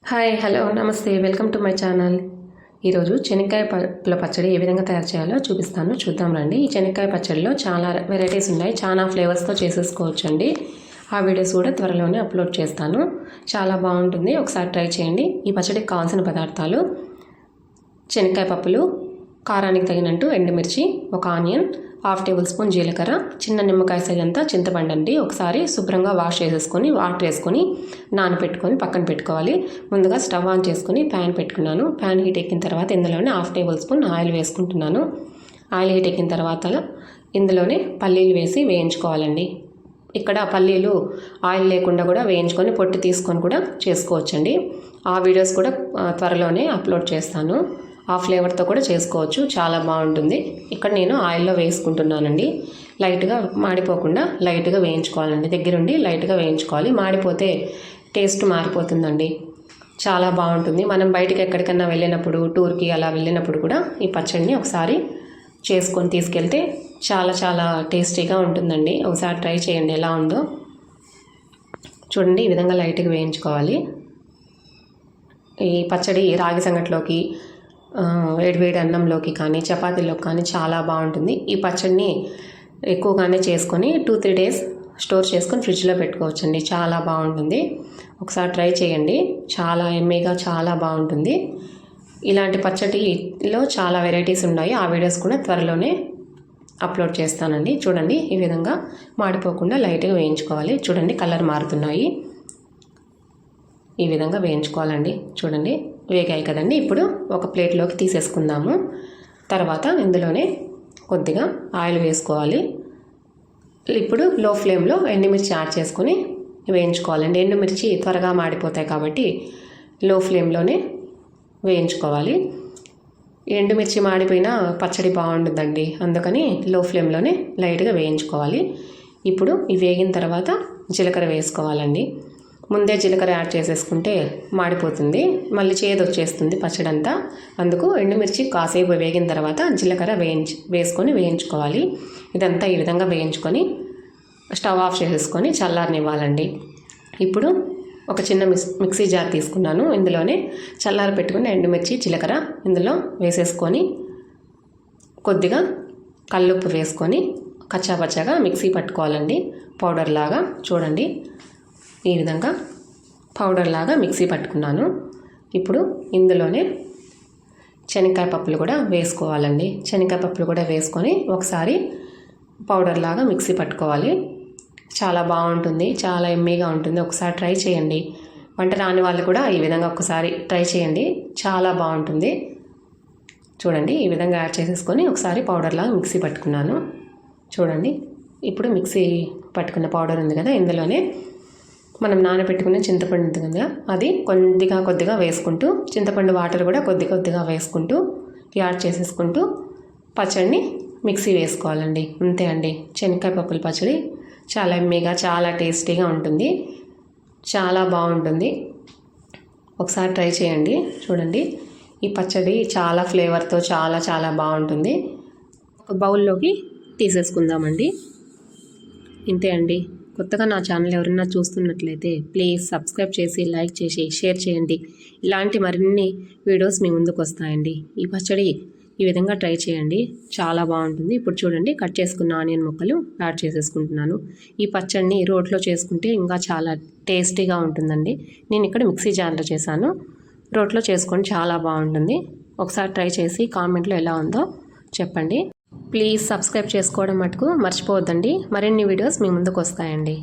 Hi hello నమస్తే welcome to my channel. ఈరోజు శనక్కాయ పప్పుల పచ్చడి ఏ విధంగా తయారు చేయాలో చూద్దాం రండి. ఈ శనక్కాయ పచ్చడిలో చాలా వెరైటీస్ ఉన్నాయి, చాలా ఫ్లేవర్స్తో చేసేసుకోవచ్చు అండి. ఆ వీడియోస్ కూడా త్వరలోనే అప్లోడ్ చేస్తాను. చాలా బాగుంటుంది, ఒకసారి ట్రై చేయండి. ఈ పచ్చడికి కావాల్సిన పదార్థాలు: శనక్కాయ పప్పులు, కారానికి తగినట్టు ఎండుమిర్చి, ఒక ఆనియన్, 1/2 టేబుల్ స్పూన్ జీలకర్ర, చిన్న నిమ్మకాయ సైజ్ అంతా చింతపండు అండి. ఒకసారి శుభ్రంగా వాష్ చేసేసుకొని వాటర్ వేసుకొని నానబెట్టుకొని పక్కన పెట్టుకోవాలి. ముందుగా స్టవ్ ఆన్ చేసుకొని ప్యాన్ పెట్టుకున్నాను. ప్యాన్ హీట్ ఎక్కిన తర్వాత ఇందులోనే 1/2 టేబుల్ స్పూన్ ఆయిల్ వేసుకుంటున్నాను. ఆయిల్ హీట్ ఎక్కిన తర్వాత ఇందులోనే పల్లీలు వేసి వేయించుకోవాలండి. ఇక్కడ పల్లీలు ఆయిల్ లేకుండా కూడా వేయించుకొని పొట్టు తీసుకొని కూడా చేసుకోవచ్చండి. ఆ వీడియోస్ కూడా త్వరలోనే అప్లోడ్ చేస్తాను. ఆ ఫ్లేవర్తో కూడా చేసుకోవచ్చు, చాలా బాగుంటుంది. ఇక్కడ నేను ఆయిల్లో వేసుకుంటున్నానండి. లైట్గా మాడిపోకుండా లైట్గా వేయించుకోవాలండి. దగ్గరుండి లైట్గా వేయించుకోవాలి, మాడిపోతే టేస్ట్ మారిపోతుందండి. చాలా బాగుంటుంది. మనం బయటకు ఎక్కడికన్నా వెళ్ళినప్పుడు, టూర్కి అలా వెళ్ళినప్పుడు కూడా ఈ పచ్చడిని ఒకసారి చేసుకొని తీసుకెళ్తే చాలా చాలా టేస్టీగా ఉంటుందండి. ఒకసారి ట్రై చేయండి ఎలా ఉందో. చూడండి, ఈ విధంగా లైట్గా వేయించుకోవాలి. ఈ పచ్చడి రాగి సంగట్లోకి, వేడివేడి అన్నంలోకి కానీ చపాతీలోకి కానీ చాలా బాగుంటుంది. ఈ పచ్చడిని ఎక్కువగానే చేసుకొని 2-3 డేస్ స్టోర్ చేసుకొని ఫ్రిడ్జ్లో పెట్టుకోవచ్చండి. చాలా బాగుంటుంది, ఒకసారి ట్రై చేయండి. చాలా ఎమ్మీగా చాలా బాగుంటుంది. ఇలాంటి పచ్చడిలో చాలా వెరైటీస్ ఉన్నాయి. ఆ వీడియోస్ కూడా త్వరలోనే అప్లోడ్ చేస్తానండి. చూడండి, ఈ విధంగా మాడిపోకుండా లైట్గా వేయించుకోవాలి. చూడండి, కలర్ మారుతున్నాయి. ఈ విధంగా వేయించుకోవాలండి. చూడండి, వేగాయి కదండి. ఇప్పుడు ఒక ప్లేట్లోకి తీసేసుకుందాము. తర్వాత ఇందులోనే కొద్దిగా ఆయిల్ వేసుకోవాలి. ఇప్పుడు లో ఫ్లేమ్లో ఎండుమిర్చి యాడ్ చేసుకొని వేయించుకోవాలండి. ఎండుమిర్చి త్వరగా మాడిపోతాయి కాబట్టి లో ఫ్లేమ్లోనే వేయించుకోవాలి. ఎండుమిర్చి మాడిపోయినా పచ్చడి బాగుంటుందండి, అందుకని లో ఫ్లేమ్లోనే లైట్గా వేయించుకోవాలి. ఇప్పుడు ఇవి వేగిన తర్వాత జీలకర్ర వేసుకోవాలండి. ముందే జీలకర్ర యాడ్ చేసేసుకుంటే మాడిపోతుంది, మళ్ళీ చేదు వచ్చేస్తుంది పచ్చడి అంతా. అందుకు ఎండుమిర్చి కాసేపు వేగిన తర్వాత జీలకర్ర వేసుకొని వేయించుకోవాలి. ఇదంతా ఈ విధంగా వేయించుకొని స్టవ్ ఆఫ్ చేసేసుకొని చల్లారనివ్వాలండి. ఇప్పుడు ఒక చిన్న మిక్సీ జార్ తీసుకున్నాను. ఇందులోనే చల్లారి పెట్టుకుని ఎండుమిర్చి, జీలకర్ర ఇందులో వేసేసుకొని కొద్దిగా కల్లుప్పు వేసుకొని కచ్చాపచ్చాగా మిక్సీ పట్టుకోవాలండి. పౌడర్ లాగా చూడండి, ఈ విధంగా పౌడర్ లాగా మిక్సీ పట్టుకున్నాను. ఇప్పుడు ఇందులోనే శనక్కాయ పప్పులు కూడా వేసుకోవాలండి. శనక్కాయ పప్పులు కూడా వేసుకొని ఒకసారి పౌడర్ లాగా మిక్సీ పట్టుకోవాలి. చాలా బాగుంటుంది, చాలా ఎమ్మీగా ఉంటుంది. ఒకసారి ట్రై చేయండి. వంట రాని వాళ్ళు కూడా ఈ విధంగా ఒకసారి ట్రై చేయండి, చాలా బాగుంటుంది. చూడండి, ఈ విధంగా యాడ్ చేసేసుకొని ఒకసారి పౌడర్ లాగా మిక్సీ పట్టుకున్నాను. చూడండి, ఇప్పుడు మిక్సీ పట్టుకున్న పౌడర్ ఉంది కదా, ఇందులోనే మనం నానబెట్టుకునే చింతపండు ఉంది కదా, అది కొద్దిగా వేసుకుంటూ, చింతపండు వాటర్ కూడా కొద్దిగా వేసుకుంటూ యాడ్ చేసేసుకుంటూ పచ్చడిని మిక్సీ వేసుకోవాలండి. అంతే అండి, శనక్కాయ పప్పుల పచ్చడి చాలా ఎమ్మీగా చాలా టేస్టీగా ఉంటుంది, చాలా బాగుంటుంది. ఒకసారి ట్రై చేయండి. చూడండి, ఈ పచ్చడి చాలా ఫ్లేవర్తో చాలా చాలా బాగుంటుంది. ఒక బౌల్లోకి తీసేసుకుందామండి. ఇంతే అండి. కొత్తగా నా ఛానల్ ఎవరైనా చూస్తున్నట్లయితే ప్లీజ్ సబ్స్క్రైబ్ చేసి, లైక్ చేసి, షేర్ చేయండి. ఇలాంటి మరిన్ని వీడియోస్ మీ ముందుకు వస్తాయండి. ఈ పచ్చడి ఈ విధంగా ట్రై చేయండి, చాలా బాగుంటుంది. ఇప్పుడు చూడండి, కట్ చేసుకున్న ఆనియన్ ముక్కలు యాడ్ చేసేసుకుంటున్నాను. ఈ పచ్చడిని రోట్లో చేసుకుంటే ఇంకా చాలా టేస్టీగా ఉంటుందండి. నేను ఇక్కడ మిక్సీ జార్లో చేశాను, రోట్లో చేసుకొని చాలా బాగుంటుంది. ఒకసారి ట్రై చేసి కామెంట్లో ఎలా ఉందో చెప్పండి. ప్లీజ్ సబ్స్క్రైబ్ చేసుకోవడం మటుకు మర్చిపోవద్దండి. మరిన్ని వీడియోస్ మీ ముందుకు వస్తాయండి.